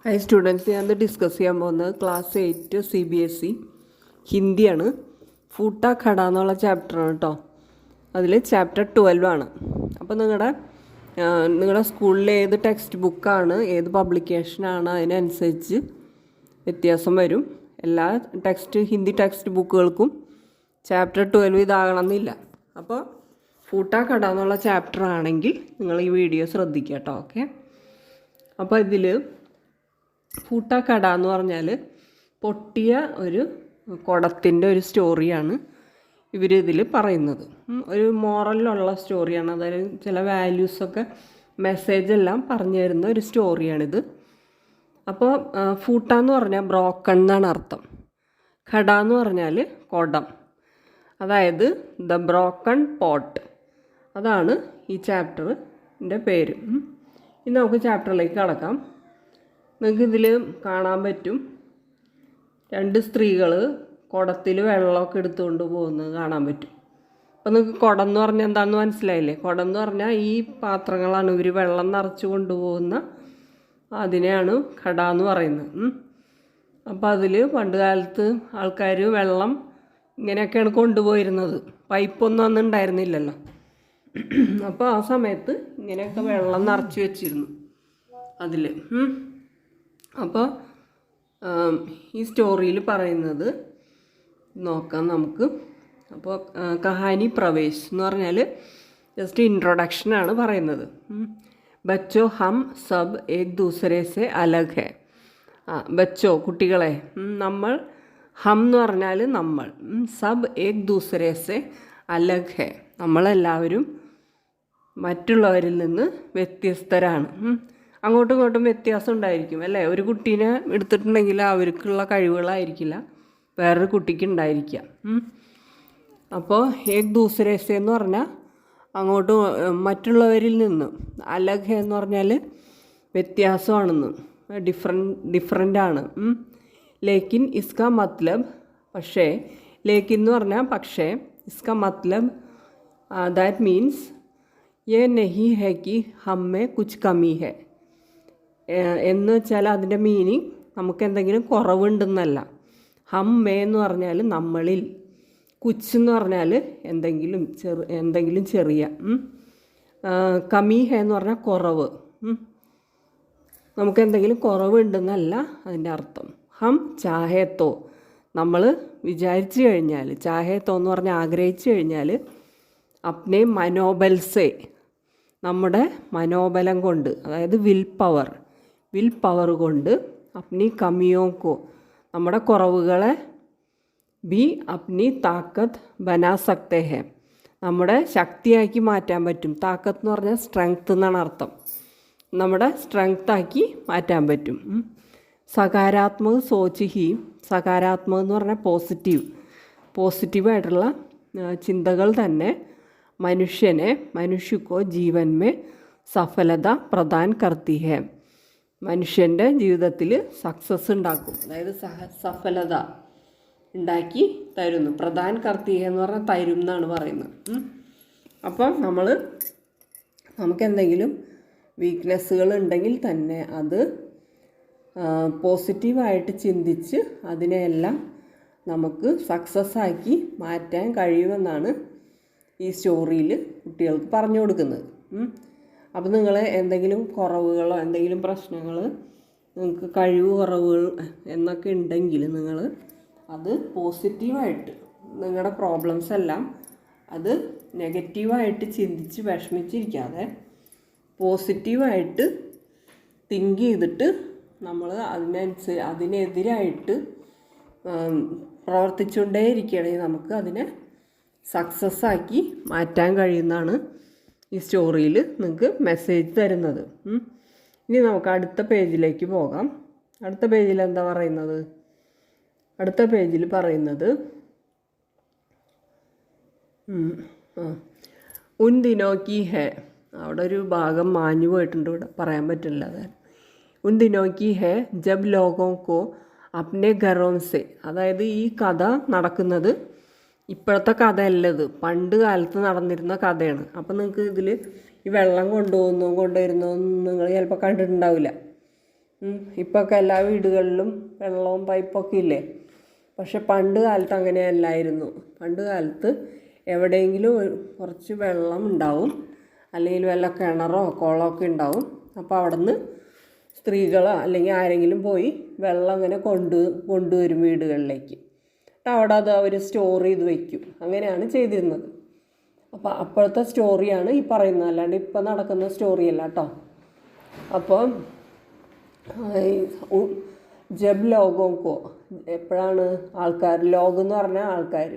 High students, ഞാൻ discuss ചെയ്യാൻ പോകുന്നത് ക്ലാസ് 8 CBSE ഹിന്ദിയാണ്. ഫൂട്ട ഖട എന്നുള്ള ചാപ്റ്ററാണ് കേട്ടോ. അതിൽ ചാപ്റ്റർ 12 ആണ്. അപ്പോൾ നിങ്ങളുടെ സ്കൂളിൽ ഏത് ടെക്സ്റ്റ് ബുക്കാണ്, ഏത് പബ്ലിക്കേഷനാണ്, അതിനനുസരിച്ച് വ്യത്യാസം വരും. എല്ലാ ഹിന്ദി ടെക്സ്റ്റ് ബുക്കുകൾക്കും ചാപ്റ്റർ 12 ഇതാകണമെന്നില്ല. അപ്പോൾ ഫൂട്ട ഖട എന്നുള്ള ചാപ്റ്റർ ആണെങ്കിൽ നിങ്ങൾ ഈ വീഡിയോ ശ്രദ്ധിക്കുക കേട്ടോ. ഓക്കെ, അപ്പോൾ ഇതിൽ ഫൂട്ട ഖട എന്ന് പറഞ്ഞാൽ പൊട്ടിയ ഒരു കുടത്തിൻ്റെ ഒരു സ്റ്റോറിയാണ് ഇവരിതിൽ പറയുന്നത്. ഒരു മോറലിലുള്ള സ്റ്റോറിയാണ്. അതായത് ചില വാല്യൂസൊക്കെ മെസ്സേജെല്ലാം പറഞ്ഞു തരുന്ന ഒരു സ്റ്റോറിയാണിത്. അപ്പോൾ ഫൂട്ട എന്ന് പറഞ്ഞാൽ ബ്രോക്കൺ എന്നാണ് അർത്ഥം. ഖട എന്ന് പറഞ്ഞാൽ കുടം, അതായത് ദ ബ്രോക്കൺ പോട്ട്. അതാണ് ഈ ചാപ്റ്ററിൻ്റെ പേര്. ഇനി നമുക്ക് ചാപ്റ്ററിലേക്ക് കടക്കാം. നിങ്ങൾക്ക് ഇതിൽ കാണാൻ പറ്റും, രണ്ട് സ്ത്രീകൾ കുടത്തിൽ വെള്ളമൊക്കെ എടുത്തുകൊണ്ട് പോകുന്നത് കാണാൻ പറ്റും. അപ്പോൾ നിങ്ങൾക്ക് കുടം എന്ന് പറഞ്ഞാൽ എന്താണെന്ന് മനസ്സിലായില്ലേ? കുടം എന്ന് പറഞ്ഞാൽ ഈ പാത്രങ്ങളാണ് ഇവർ വെള്ളം നിറച്ച് കൊണ്ടുപോകുന്ന, അതിനെയാണ് ഖട എന്ന് പറയുന്നത്. അപ്പോൾ അതിൽ പണ്ട് കാലത്ത് ആൾക്കാർ വെള്ളം ഇങ്ങനെയൊക്കെയാണ് കൊണ്ടുപോയിരുന്നത്. പൈപ്പൊന്നും അന്ന് ഉണ്ടായിരുന്നില്ലല്ലോ. അപ്പോൾ ആ സമയത്ത് ഇങ്ങനെയൊക്കെ വെള്ളം നിറച്ച് വെച്ചിരുന്നു അതിൽ. അപ്പോൾ ഈ സ്റ്റോറിയിൽ പറയുന്നത് നോക്കാം നമുക്ക്. അപ്പോൾ കഹാനി പ്രവേശ് എന്ന് പറഞ്ഞാൽ ജസ്റ്റ് ഇൻട്രൊഡക്ഷനാണ് പറയുന്നത്. ബച്ചോ ഹം സബ് ഏക് ദൂസരെ സെ അലഗ് ഹെ. ബച്ചോ കുട്ടികളെ, നമ്മൾ, ഹം എന്ന് പറഞ്ഞാൽ നമ്മൾ, സബ് ഏക് ദൂസരെ സെ അലഗ് ഹെ, നമ്മളെല്ലാവരും മറ്റുള്ളവരിൽ നിന്ന് വ്യത്യസ്തരാണ്. അങ്ങോട്ടും ഇങ്ങോട്ടും വ്യത്യാസം ഉണ്ടായിരിക്കും അല്ലേ? ഒരു കുട്ടീനെ എടുത്തിട്ടുണ്ടെങ്കിൽ അവർക്കുള്ള കഴിവുകളായിരിക്കില്ല വേറൊരു കുട്ടിക്ക് ഉണ്ടായിരിക്കുക. അപ്പോൾ ഏക് ദൂസരേസെ എന്ന് പറഞ്ഞാൽ അങ്ങോട്ടും മറ്റുള്ളവരിൽ നിന്ന്, അലഗ് എന്ന് പറഞ്ഞാൽ വ്യത്യാസമാണെന്ന്, ഡിഫറൻ്റാണ്. ലേക്കിൻ ഇസ്ക മത്ലബ്, പക്ഷേ, ലേക്കിൻ എന്ന് പറഞ്ഞാൽ പക്ഷേ, ഇസ്ക മത്ലബ് ദാറ്റ് മീൻസ് യേ നഹി ഹെ കി ഹമ്മേ കുച്ച് കമി ഹെ എന്ന് വെച്ചാൽ അതിൻ്റെ മീനിങ് നമുക്ക് എന്തെങ്കിലും കുറവുണ്ടെന്നല്ല. ഹമ്മേ എന്ന് പറഞ്ഞാൽ നമ്മളിൽ, കുച്ച് എന്ന് പറഞ്ഞാൽ എന്തെങ്കിലും ചെറിയ, കമി ഹെ എന്ന് പറഞ്ഞാൽ കുറവ്, നമുക്ക് എന്തെങ്കിലും കുറവുണ്ടെന്നല്ല അതിൻ്റെ അർത്ഥം. ഹം ചാഹേത്തോ, നമ്മൾ വിചാരിച്ചു കഴിഞ്ഞാൽ, ചാഹേത്തോ എന്ന് പറഞ്ഞാൽ ആഗ്രഹിച്ചു കഴിഞ്ഞാൽ, അപ്നെ മനോബൽസേ, നമ്മുടെ മനോബലം കൊണ്ട്, അതായത് വിൽ പവർ കൊണ്ട്, അപ്നി കമിയോക്കോ, നമ്മുടെ കുറവുകളെ, ബി അപ്നി താക്കത്ത് ബനാ സക്തേ ഹെ, നമ്മുടെ ശക്തിയാക്കി മാറ്റാൻ പറ്റും. താക്കത്ത് എന്ന് പറഞ്ഞാൽ സ്ട്രെങ്ത് എന്നാണ് അർത്ഥം. നമ്മുടെ സ്ട്രെങ്ത്താക്കി മാറ്റാൻ പറ്റും. സകാരാത്മക സോച്ച് ഹി, സകാരാത്മകം എന്ന് പറഞ്ഞാൽ പോസിറ്റീവായിട്ടുള്ള ചിന്തകൾ തന്നെ മനുഷ്യക്കോ ജീവൻ മേ സഫലത പ്രദാൻ കർത്തി ഹെ, മനുഷ്യൻ്റെ ജീവിതത്തിൽ സക്സസ് ഉണ്ടാക്കും, അതായത് സഫലത ഉണ്ടാക്കി തരുന്നു. പ്രദാൻ കർത്തി ഹെ എന്ന് പറഞ്ഞാൽ തരും എന്നാണ് പറയുന്നത്. അപ്പം നമുക്ക് എന്തെങ്കിലും വീക്ക്നെസ്സുകൾ ഉണ്ടെങ്കിൽ തന്നെ അത് പോസിറ്റീവായിട്ട് ചിന്തിച്ച് അതിനെയെല്ലാം നമുക്ക് സക്സസ് ആക്കി മാറ്റാൻ കഴിയുമെന്നാണ് ഈ സ്റ്റോറിയിൽ കുട്ടികൾക്ക് പറഞ്ഞു കൊടുക്കുന്നത്. അപ്പോൾ നിങ്ങൾ എന്തെങ്കിലും കുറവുകളോ എന്തെങ്കിലും പ്രശ്നങ്ങൾ, നിങ്ങൾക്ക് കഴിവ് കുറവുകൾ എന്നൊക്കെ ഉണ്ടെങ്കിൽ നിങ്ങൾ അത് പോസിറ്റീവായിട്ട്, നിങ്ങളുടെ പ്രോബ്ലംസ് എല്ലാം അത് നെഗറ്റീവായിട്ട് ചിന്തിച്ച് വിഷമിച്ചിരിക്കാതെ പോസിറ്റീവായിട്ട് തിങ്ക് ചെയ്തിട്ട് നമ്മൾ അതിനെതിരായിട്ട് പ്രവർത്തിച്ചുകൊണ്ടേയിരിക്കുകയാണെങ്കിൽ നമുക്ക് അതിനെ സക്സസ് ആക്കി മാറ്റാൻ കഴിയുന്നതാണ് ഈ സ്റ്റോറിയിൽ നിങ്ങൾക്ക് മെസ്സേജ് തരുന്നത്. ഇനി നമുക്ക് അടുത്ത പേജിലേക്ക് പോകാം. അടുത്ത പേജിൽ എന്താ പറയുന്നത്? അടുത്ത പേജിൽ പറയുന്നത് ഉൻ ദിനോക്കി ഹെ, അവിടെ ഒരു ഭാഗം മാഞ്ഞു പോയിട്ടുണ്ട്, ഇവിടെ പറയാൻ പറ്റില്ല. അതായത് ഉൻ ദിനോക്കി ഹെ ജബ് ലോഗോं को अपने घरों से, അതായത് ഈ കഥ നടക്കുന്നത് ഇപ്പോഴത്തെ കഥയല്ലത്, പണ്ട് കാലത്ത് നടന്നിരുന്ന കഥയാണ്. അപ്പം നിങ്ങൾക്ക് ഇതിൽ ഈ വെള്ളം കൊണ്ടുവരുന്നതും നിങ്ങൾ ചിലപ്പോൾ കണ്ടിട്ടുണ്ടാവില്ല. ഇപ്പൊക്കെ എല്ലാ വീടുകളിലും വെള്ളവും പൈപ്പൊക്കെ ഇല്ലേ. പക്ഷെ പണ്ട് കാലത്ത് അങ്ങനെയല്ലായിരുന്നു. പണ്ട് കാലത്ത് എവിടെയെങ്കിലും കുറച്ച് വെള്ളം ഉണ്ടാവും, അല്ലെങ്കിൽ വല്ല കിണറോ കുളമൊക്കെ ഉണ്ടാവും. അപ്പോൾ അവിടെ നിന്ന് സ്ത്രീകളോ അല്ലെങ്കിൽ ആരെങ്കിലും പോയി വെള്ളം അങ്ങനെ കൊണ്ടുവരും വീടുകളിലേക്ക്. അവിടെ അത് അവർ സ്റ്റോർ ചെയ്ത് വയ്ക്കും. അങ്ങനെയാണ് ചെയ്തിരുന്നത്. അപ്പോൾ അപ്പോഴത്തെ സ്റ്റോറിയാണ് ഈ പറയുന്നത്, അല്ലാണ്ട് ഇപ്പം നടക്കുന്ന സ്റ്റോറിയല്ല കേട്ടോ. അപ്പോൾ ജബ് ലോഗോക്കോ, എപ്പോഴാണ് ആൾക്കാർ, ലോകം എന്ന് പറഞ്ഞാൽ ആൾക്കാർ,